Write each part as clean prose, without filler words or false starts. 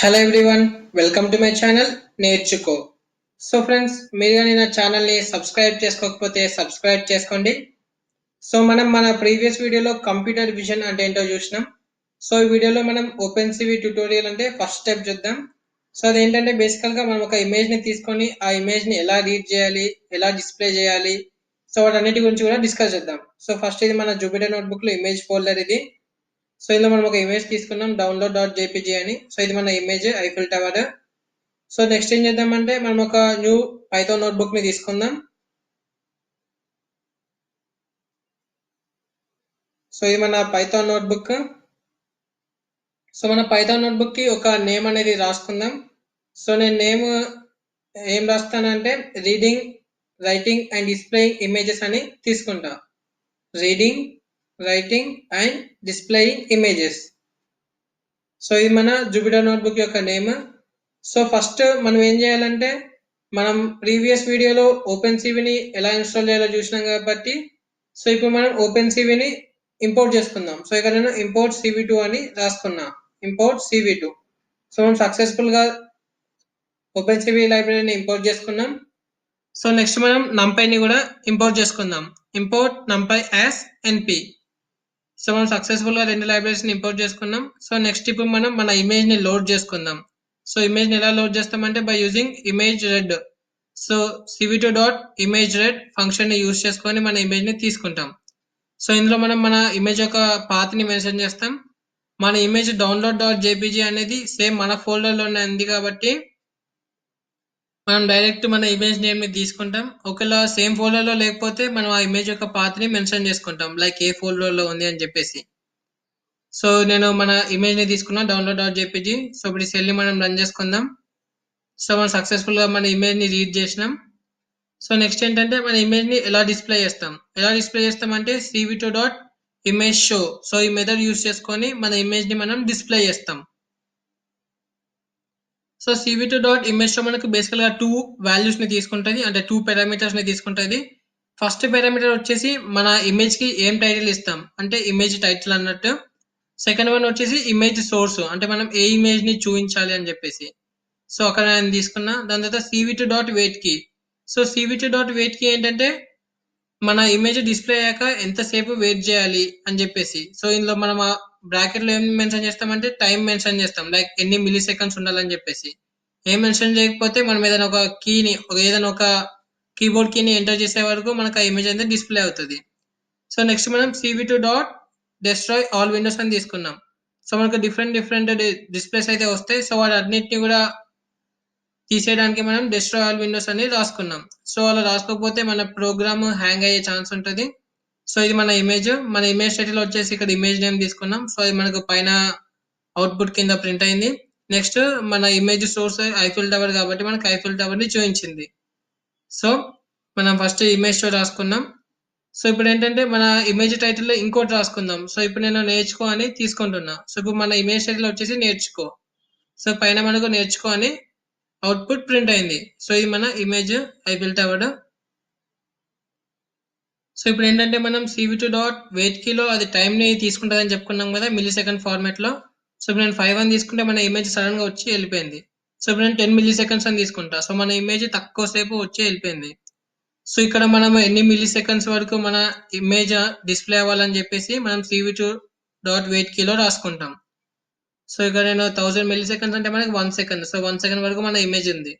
Hello everyone, welcome to my channel నేర్చుకో. So friends, మీరు కానీ నా ఛానల్ని సబ్స్క్రైబ్ చేసుకోకపోతే సబ్స్క్రైబ్ చేసుకోండి. సో మనం మన ప్రీవియస్ వీడియోలో కంప్యూటర్ విజన్ అంటే ఏంటో చూసినాం. సో ఈ వీడియోలో మనం ఓపెన్ సివి ట్యూటోరియల్ అంటే ఫస్ట్ స్టెప్ చూద్దాం. సో అదేంటంటే బేసికల్గా మనం ఒక ఇమేజ్ని తీసుకొని ఆ ఇమేజ్ని ఎలా రీడ్ చేయాలి, ఎలా డిస్ప్లే చేయాలి, సో వాటన్నిటి గురించి కూడా డిస్కస్ చేద్దాం. సో ఫస్ట్ ఇది మన జూపిటర్ నోట్బుక్లో ఇమేజ్ ఫోల్డర్ ఇది. సో ఇందులో మనం ఒక ఇమేజ్ తీసుకున్నాం download.jpg అని. సో ఇది మన image Eiffel tower. So next ఏం చేద్దామంటే మనం ఒక న్యూ పైథాన్ నోట్బుక్ ని తీసుకుందాం. సో ఇది మన పైథాన్ నోట్బుక్. సో మన పైథాన్ నోట్బుక్ కి ఒక నేమ్ అనేది రాసుకుందాం. సో నేను నేమ్ ఏం రాస్తానంటే reading, writing and displaying images అని తీసుకుంటా. Reading, writing and displaying images. So ఇది మన జూపిటర్ నోట్బుక్ యొక్క నేమ్. సో ఫస్ట్ మనం ఏం చేయాలంటే మనం ప్రీవియస్ వీడియోలో ఓపెన్ సివిని ఎలా ఇన్స్టాల్ చేయాలో చూసినాం కాబట్టి సో ఇప్పుడు మనం ఓపెన్ సివిని ఇంపోర్ట్ చేసుకుందాం. సో ఇక్కడ నేను ఇంపోర్ట్ CV2 అని రాసుకున్నా. Import CV2. సో మనం సక్సెస్ఫుల్ గా ఓపెన్ సివి లైబ్రరీని ఇంపోర్ట్ చేసుకున్నాం. సో నెక్స్ట్ మనం numpy ని కూడా ఇంపోర్ట్ చేసుకుందాం. Import numpy as np. So మనం సక్సెస్ఫుల్ గా రెండు లైబ్రరీస్ ని ఇంపోర్ట్ చేసుకున్నాం. సో నెక్స్ట్ ఇప్పుడు మనం మన ఇమేజ్ ని లోడ్ చేసుకుందాం. సో ఇమేజ్ ని ఎలా లోడ్ చేస్తామంటే by using image red. So cv2.imagered function ని యూజ్ చేసుకొని మన ఇమేజ్ ని తీసుకుంటాం. సో ఇందులో మనం మన ఇమేజ్ యొక్క పాత్ ని మెన్షన్ చేస్తాం. మన ఇమేజ్ download.jpg అనేది సేమ్ మన ఫోల్డర్ లోనే ఉంది కాబట్టి మనం డైరెక్ట్ మన ఇమేజ్ నేమ్ ని తీసుకుంటాం. ఒకవేళ సేమ్ ఫోల్డర్ లో లేకపోతే మనం ఆ ఇమేజ్ యొక్క పాత్ ని మెన్షన్ చేసుకుంటాం, లైక్ ఏ ఫోల్డర్ లో ఉంది అని చెప్పేసి. సో నేను మన ఇమేజ్ ని తీసుకున్నా download.jpg. సో ఇప్పుడు ఈ సెల్ ని మనం రన్ చేసుకుందాం. సో మనం సక్సెస్ఫుల్ గా మన ఇమేజ్ ని రీడ్ చేసినాం. సో నెక్స్ట్ ఏంటంటే మన ఇమేజ్ ని ఎలా డిస్ప్లే చేస్తాం అంటే cv2.imageShow. సో ఈ మెథడ్ యూస్ చేసుకొని మన ఇమేజ్ ని మనం డిస్ప్లే చేస్తాం. సో cv2.imageShow మనకు బేసికల్ గా 2 వాల్యూస్ ని తీసుకుంటది, అంటే 2 పారామీటర్స్ ని తీసుకుంటది. ఫస్ట్ పారామీటర్ వచ్చేసి మన ఇమేజ్ కి ఏం టైటిల్ ఇస్తాం అంటే ఇమేజ్ టైటిల్ అన్నట్టు. సెకండ్ వన్ వచ్చేసి ఇమేజ్ సోర్స్, అంటే మనం ఏ ఇమేజ్ ని చూపించాలి అని చెప్పేసి. సో అక్కడ నేను తీసుకున్నా. దాని తర్వాత cv2.wait key. So cv2.wait key ఏంటంటే మన ఇమేజ్ డిస్ప్లే అయ్యాక ఎంతసేపు వెయిట్ చేయాలి అని చెప్పేసి. సో ఇందులో మనం బ్రాకెట్ లో ఏం మెన్షన్ చేస్తామంటే టైం మెన్షన్ చేస్తాం, లైక్ ఎన్ని మిల్లీ సెకండ్స్ ఉండాలని చెప్పేసి. ఏం మెన్షన్ చేయకపోతే మనం ఏదైనా ఒక కీని, ఏదైనా ఒక కీబోర్డ్ కీని ఎంటర్ చేసే వరకు మనకు ఆ ఇమేజ్ అనేది డిస్ప్లే అవుతుంది. సో నెక్స్ట్ మనం cv2.destroy all windows అని తీసుకున్నాం. సో మనకు డిఫరెంట్ డిస్ప్లేస్ అయితే వస్తాయి. సో వాటి అన్నిటిని కూడా తీసేయడానికి మనం destroy all windows అని రాసుకున్నాం. సో అలా రాసుకోకపోతే మన ప్రోగ్రామ్ హ్యాంగ్ అయ్యే ఛాన్స్ ఉంటుంది. సో ఇది మన ఇమేజ్ టైటిల్ వచ్చేసి ఇక్కడ ఇమేజ్ నేమ్ తీసుకున్నాం. సో ఇది మనకు పైన అవుట్పుట్ కింద ప్రింట్ అయింది. నెక్స్ట్ మన ఇమేజ్ సోర్స్ ఐఫిల్ టవర్ కాబట్టి మనకు ఐఫిల్ టవర్ ని చూపించింది. సో మనం ఫస్ట్ ఇమేజ్ షో రాసుకున్నాం. సో ఇప్పుడు ఏంటంటే మన ఇమేజ్ టైటిల్ లో ఇంకోటి రాసుకుందాం. సో ఇప్పుడు నేను నేర్చుకో అని తీసుకుంటున్నా. సో ఇప్పుడు మన ఇమేజ్ టైటిల్ వచ్చేసి నేర్చుకో. సో పైన మనకు నేర్చుకో అని అవుట్పుట్ ప్రింట్ అయింది. సో ఇది మన ఇమేజ్ ఐఫిల్ టవర్. సో ఇప్పుడు ఏంటంటే మనం cv2.wait key లో అది టైం ని తీసుకుంటుందని చెప్పుకున్నాం కదా మిల్లీ సెకండ్ ఫార్మాట్ లో. సో ఇప్పుడు నేను 5 అని తీసుకుంటే మన ఇమేజ్ సడన్ గా వచ్చి వెళ్ళిపోయింది. సో ఇప్పుడు నేను 10 మిల్లీ సెకండ్స్ అని తీసుకుంటా. సో మన ఇమేజ్ తక్కువ సేపు వచ్చి వెళ్ళిపోయింది. సో ఇక్కడ మనం ఎన్ని మిల్లీ సెకండ్స్ వరకు మన ఇమేజ్ డిస్ప్లే అవ్వాలని చెప్పేసి మనం cv2.wait key లో రాసుకుంటాం. సో ఇక్కడ నేను 1000 మిల్లీ సెకండ్స్ అంటే మనకి 1 సెకండ్. సో 1 సెకండ్ వరకు మన ఇమేజ్ ఉంది.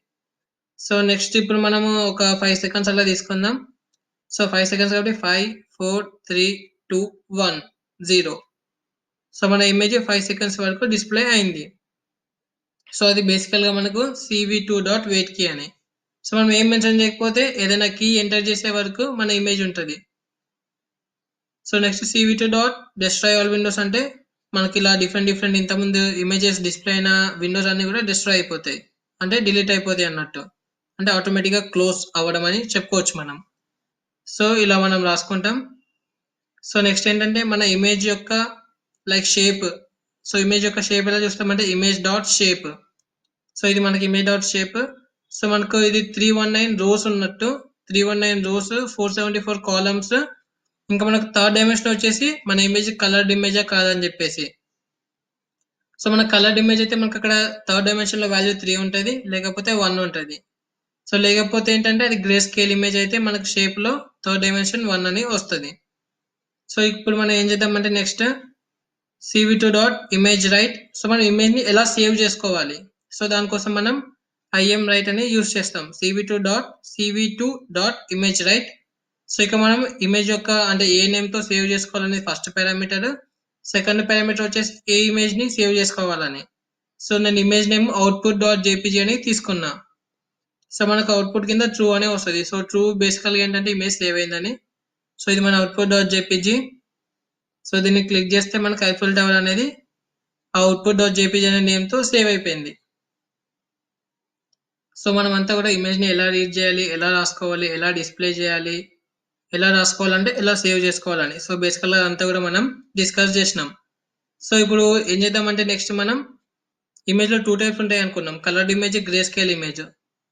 సో నెక్స్ట్ ఇప్పుడు మనము ఒక 5 సెకండ్స్ అలా తీసుకుందాం. సో 5 సెకండ్స్ కాబట్టి 5 4 3 2 1 0. సో మన ఇమేజ్ 5 సెకండ్స్ వరకు డిస్ప్లే అయింది. సో అది బేసికల్ గా మనకు cv2.wait key అని. సో మనం ఏం మెన్షన్ చేయకపోతే ఏదైనా కీ ఎంటర్ చేసే వరకు మన ఇమేజ్ ఉంటుంది. So next cv2.destroy all windows అంటే మనకి ఇలా డిఫరెంట్ ఇంతకుముందు ఇమేజెస్ డిస్ప్లే అయిన విండోస్ అన్ని కూడా డిస్ట్రాయ్ అయిపోతాయి, అంటే డిలీట్ అయిపోతాయి అన్నట్టు, అంటే ఆటోమేటిక్ గా క్లోజ్ అవ్వడం అని చెప్పుకోవచ్చు మనం. సో ఇలా మనం రాసుకుంటాం. సో నెక్స్ట్ ఏంటంటే మన ఇమేజ్ యొక్క లైక్ షేప్. సో ఇమేజ్ యొక్క షేప్ ఎలా చూస్తామంటే ఇమేజ్ డాట్ షేప్. సో ఇది మనకి ఇమేజ్ డాట్ షేప్. సో మనకు ఇది 319 రోస్ ఉన్నట్టు, 319 రోస్, 474 కాలమ్స్. ఇంకా మనకు థర్డ్ డైమెన్షన్ వచ్చేసి మన ఇమేజ్ కలర్డ్ ఇమేజా కాదని చెప్పేసి. సో మన కలర్డ్ ఇమేజ్ అయితే మనకు అక్కడ థర్డ్ డైమెన్షన్ లో వాల్యూ 3 ఉంటుంది, లేకపోతే 1 ఉంటుంది. సో లేకపోతే ఏంటంటే అది గ్రే స్కేల్ ఇమేజ్ అయితే మనకు షేప్ లో థర్డ్ డైమెన్షన్ 1 అని వస్తుంది. సో ఇప్పుడు మనం ఏం చేద్దామంటే next cv2 dot image right. So మనం ఇమేజ్ ని ఎలా సేవ్ చేసుకోవాలి, సో దానికోసం మనం im రైట్ అని యూస్ చేస్తాం. cv2 dot image right. So ఇక మనం ఇమేజ్ యొక్క అంటే ఏ నేమ్ తో సేవ్ చేసుకోవాలనేది ఫస్ట్ పారామీటర్. సెకండ్ పారామీటర్ వచ్చేసి ఏ ఇమేజ్ ని సేవ్ చేసుకోవాలని. సో నేను image name output dot JPG అని తీసుకున్నా. సో మనకు అవుట్పుట్ కింద ట్రూ అనే వస్తుంది. సో ట్రూ బేసికల్ ఏంటంటే ఇమేజ్ సేవ్ అయిందని. సో ఇది మన అవుట్పుట్ డాట్ జేపీజీ. సో దీన్ని క్లిక్ చేస్తే మనకు ఐఫిల్ టవర్ అనేది అవుట్పుట్ డాట్ జేపీజీ అనే నేమ్ తో సేవ్ అయిపోయింది. సో మనం అంతా కూడా ఇమేజ్ ని ఎలా రీడ్ చేయాలి, ఎలా రాసుకోవాలి, ఎలా డిస్ప్లే చేయాలి, ఎలా రాసుకోవాలంటే ఎలా సేవ్ చేసుకోవాలని, సో బేసికల్ గా అంతా కూడా మనం డిస్కస్ చేసినాం. సో ఇప్పుడు ఏం చేద్దామంటే నెక్స్ట్ మనం ఇమేజ్ లో 2 టైప్స్ ఉంటాయి అనుకున్నాం, coloured image, grey scale image.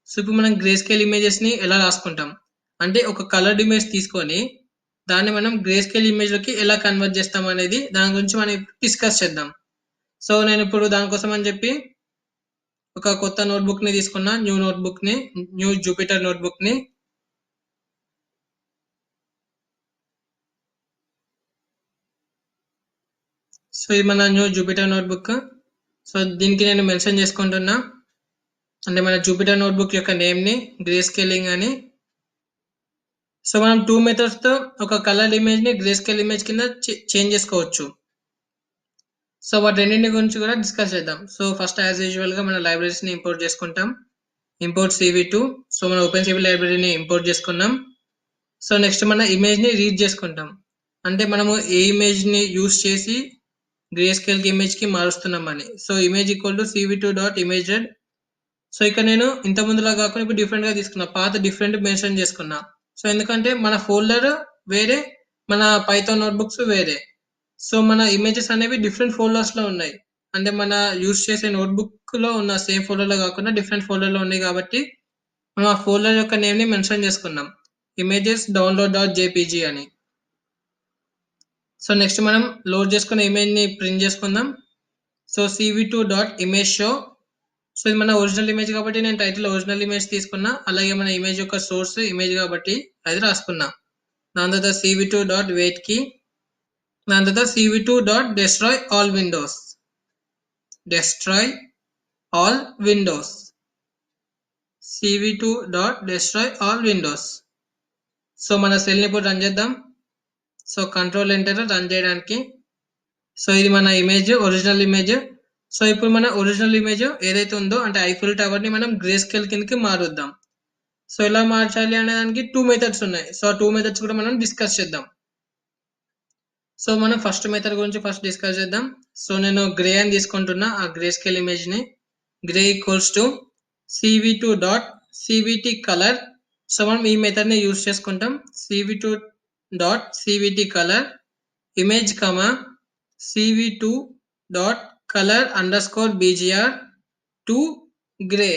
So ఇప్పుడు మనం గ్రే స్కేల్ ఇమేజెస్ ని ఎలా రాసుకుంటాం అంటే ఒక కలర్డ్ ఇమేజ్ తీసుకొని దాన్ని మనం గ్రే స్కేల్ ఇమేజ్ లోకి ఎలా కన్వర్ట్ చేస్తాం అనేది దాని గురించి మనం డిస్కస్ చేద్దాం. సో నేను ఇప్పుడు దానికోసం అని చెప్పి ఒక కొత్త నోట్బుక్ ని తీసుకున్నా, న్యూ జూపిటర్ నోట్బుక్ ని. సో ఇది మన న్యూ జూపిటర్ నోట్బుక్. సో దీనికి నేను మెన్షన్ చేసుకుంటున్నా అంటే మన జూపిటర్ నోట్బుక్ యొక్క నేమ్ ని గ్రే స్కేలింగ్ అని. సో మనం 2 మెథడ్స్ తో ఒక కలర్ ఇమేజ్ ని గ్రే స్కేల్ ఇమేజ్ కింద చేంజ్ చేసుకోవచ్చు. సో వాటి రెండింటి గురించి కూడా డిస్కస్ చేద్దాం. సో ఫస్ట్ యాజ్ యూజువల్ గా మన లైబ్రరీస్ ని ఇంపోర్ట్ చేసుకుంటాం. Import cv2. సో మన ఓపెన్ సివి లైబ్రరీని ఇంపోర్ట్ చేసుకున్నాం. సో నెక్స్ట్ మన ఇమేజ్ ని రీడ్ చేసుకుంటాం అంటే మనము ఏ ఇమేజ్ ని యూస్ చేసి గ్రే స్కేల్ కి ఇమేజ్ కి మారుస్తున్నాం అని. So image equal to cv2 dot image red. So ఇక్కడ నేను ఇంత ముందులా కాకుండా ఇప్పుడు డిఫరెంట్ గా తీసుకున్నా, పాత డిఫరెంట్ మెన్షన్ చేసుకున్నా. సో ఎందుకంటే మన ఫోల్డర్ వేరే, మన పైథాన్ నోట్బుక్స్ వేరే. సో మన ఇమేజెస్ అనేవి డిఫరెంట్ ఫోల్డర్స్ లో ఉన్నాయి. అంటే మన యూస్ చేసే నోట్బుక్ లో ఉన్న సేమ్ ఫోల్డర్ లో కాకుండా డిఫరెంట్ ఫోల్డర్ లో ఉన్నాయి కాబట్టి మనం ఆ ఫోల్డర్ యొక్క నేమ్ ని మెన్షన్ చేసుకున్నాం, ఇమేజెస్ డౌన్లోడ్ డాట్ జేపీజీ అని. సో నెక్స్ట్ మనం లోడ్ చేసుకున్న ఇమేజ్ ని ప్రింట్ చేసుకుందాం. So cv2 dot image show. So ఇది మన ఒరిజినల్ ఇమేజ్ కాబట్టి నేను టైటిల్ ఒరిజినల్ ఇమేజ్ తీసుకున్నా, అలాగే మన ఇమేజ్ యొక్క సోర్స్ ఇమేజ్ కాబట్టి అది రాసుకున్నా. దాని తర్వాత cv2 డాట్ వెయిట్ కి, దాని తర్వాత cv2 dot destroy all Windows. cv2 dot destroy all Windows. So మన సెల్ ని ఇప్పుడు రన్ చేద్దాం. సో కంట్రోల్ ఎంటర్ రన్ చేయడానికి. సో ఇది మన ఇమేజ్, ఒరిజినల్ ఇమేజ్. సో ఇప్పుడు మన ఒరిజినల్ ఇమేజ్ ఏదైతే ఉందో అంటే ఐఫిల్ టవర్ ని మనం గ్రే స్కేల్ కిందకి మారుద్దాం. సో ఎలా మార్చాలి అనే దానికి 2 మెథడ్స్ ఉన్నాయి. సో ఆ 2 మెథడ్స్ కూడా మనం డిస్కస్ చేద్దాం. సో మనం ఫస్ట్ మెథడ్ గురించి ఫస్ట్ డిస్కస్ చేద్దాం. సో నేను గ్రే అని తీసుకుంటున్నా ఆ గ్రే స్కేల్ ఇమేజ్ ని. Grey equals to cv2 dot cvt colour. So మనం ఈ మెథడ్ ని యూస్ చేసుకుంటాం. cv2 dot cvt colour image comma cv2 dot colour under score bgr to grey.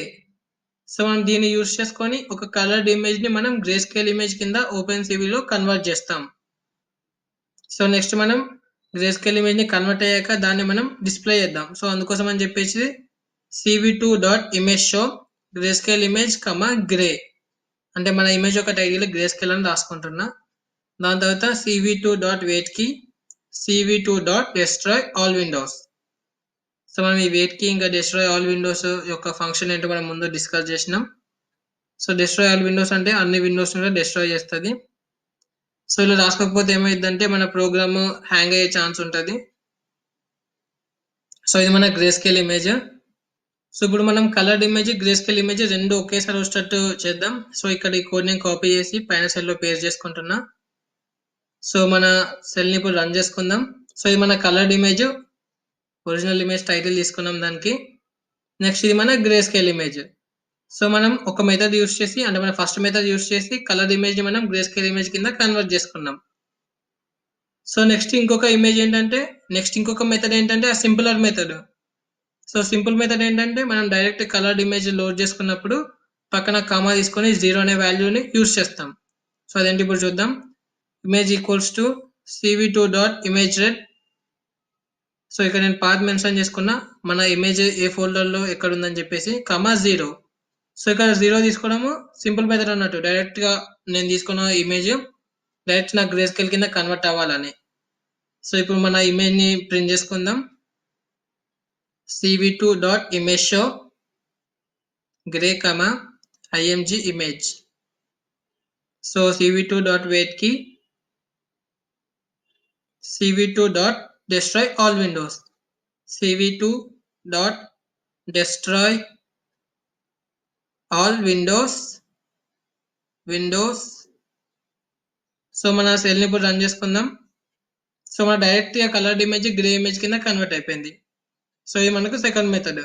So మనం దీన్ని యూస్ చేసుకొని ఒక కలర్డ్ ఇమేజ్ ని మనం గ్రే స్కేల్ ఇమేజ్ కింద ఓపెన్ సివిలో కన్వర్ట్ చేస్తాం. సో నెక్స్ట్ మనం గ్రే స్కేల్ ఇమేజ్ ని కన్వర్ట్ అయ్యాక దాన్ని మనం డిస్ప్లే చేద్దాం. సో అందుకోసం అని చెప్పేసి cv2 dot image show greyscale image comma grey అంటే మన ఇమేజ్ యొక్క టైటిల్ గ్రే స్కేల్ అని రాసుకుంటున్నా. దాని తర్వాత cv2 డాట్ వెయిట్ కి cv2 dot destroy all Windows. So మనం ఈ వెయిట్ కి ఇంకా డెస్ట్రాయ్ ఆల్ విండోస్ యొక్క ఫంక్షన్ ఏంటో మనం ముందు డిస్కస్ చేసినాం. సో డెస్ట్రాయ్ ఆల్ విండోస్ అంటే అన్ని విండోస్ కూడా డెస్ట్రాయ్ చేస్తుంది. సో ఇలా రాసుకోకపోతే ఏమైందంటే మన ప్రోగ్రామ్ హ్యాంగ్ అయ్యే ఛాన్స్ ఉంటుంది. సో ఇది మన గ్రే స్కేల్ ఇమేజ్. సో ఇప్పుడు మనం coloured image, grey scale image రెండు ఒకేసారి వచ్చేటట్టు చేద్దాం. సో ఇక్కడ ఈ కోడ్ నేను కాపీ చేసి పైన సెల్ లో పేస్ట్ చేసుకుంటున్నా. సో మన సెల్ ని ఇప్పుడు రన్ చేసుకుందాం. సో ఇది మన coloured image, original image title తీసుకున్నాం దానికి. నెక్స్ట్ ఇది మన గ్రే స్కేల్ ఇమేజ్. సో మనం ఒక మెథడ్ యూస్ చేసి అంటే మన ఫస్ట్ మెథడ్ యూస్ చేసి కలర్ ఇమేజ్ ని మనం గ్రే స్కేల్ ఇమేజ్ కింద కన్వర్ట్ చేసుకున్నాం. సో నెక్స్ట్ ఇంకొక మెథడ్ ఏంటంటే ఆ simpler method. So simple method ఏంటంటే మనం డైరెక్ట్ కలర్డ్ ఇమేజ్ లోడ్ చేసుకున్నప్పుడు పక్కన కామా తీసుకొని 0 అనే వాల్యూని యూస్ చేస్తాం. సో అదేంటి ఇప్పుడు చూద్దాం. Image equals to cv2 dot image red. So ఇక్కడ నేను పాత్ మెన్షన్ చేసుకున్నా, మన ఇమేజ్ ఏ ఫోల్డర్లో ఎక్కడ ఉందని చెప్పేసి, కమా 0. సో ఇక్కడ 0 తీసుకోవడము సింపుల్ మెథడ్ అన్నట్టు. డైరెక్ట్గా నేను తీసుకున్న ఇమేజ్ డైరెక్ట్ నా గ్రే స్కేల్ కింద కన్వర్ట్ అవ్వాలని. సో ఇప్పుడు మన ఇమేజ్ని ప్రింట్ చేసుకుందాం. cv2.image_show gray, img image. So cv2.wait key, cv2.destroy all windows, cv2.destroy all windows. So మన సెల్ని ఇప్పుడు రన్ చేసుకుందాం. సో మన డైరెక్ట్గా కలర్డ్ ఇమేజ్ గ్రే ఇమేజ్ కింద కన్వర్ట్ అయిపోయింది. సో ఇది మనకు సెకండ్ మెథడ్.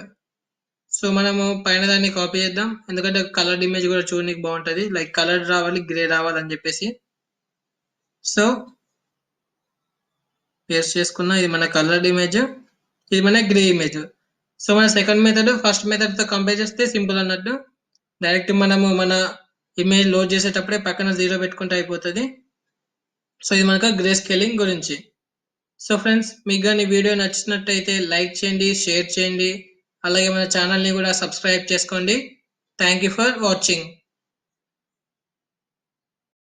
సో మనము పైన దాన్ని కాపీ చేద్దాం, ఎందుకంటే కలర్డ్ ఇమేజ్ కూడా చూడడానికి బాగుంటుంది, లైక్ కలర్ రావాలి, గ్రే రావాలని చెప్పేసి. సో పేస్ట్ చేసుకున్న, ఇది మన కలర్డ్ ఇమేజ్, ఇది మన గ్రే ఇమేజ్. సో మన సెకండ్ మెథడ్ ఫస్ట్ మెథడ్తో కంపేర్ చేస్తే సింపుల్ అన్నట్టు. డైరెక్ట్ మనము మన ఇమేజ్ లోడ్ చేసేటప్పుడే పక్కన 0 పెట్టుకుంటే అయిపోతుంది. సో ఇది మనకు గ్రే స్కేలింగ్ గురించి. సో ఫ్రెండ్స్, మీకు కానీ వీడియో నచ్చినట్టయితే లైక్ చేయండి, షేర్ చేయండి, అలాగే మన ఛానల్ని కూడా సబ్స్క్రైబ్ చేసుకోండి. Thank you for watching.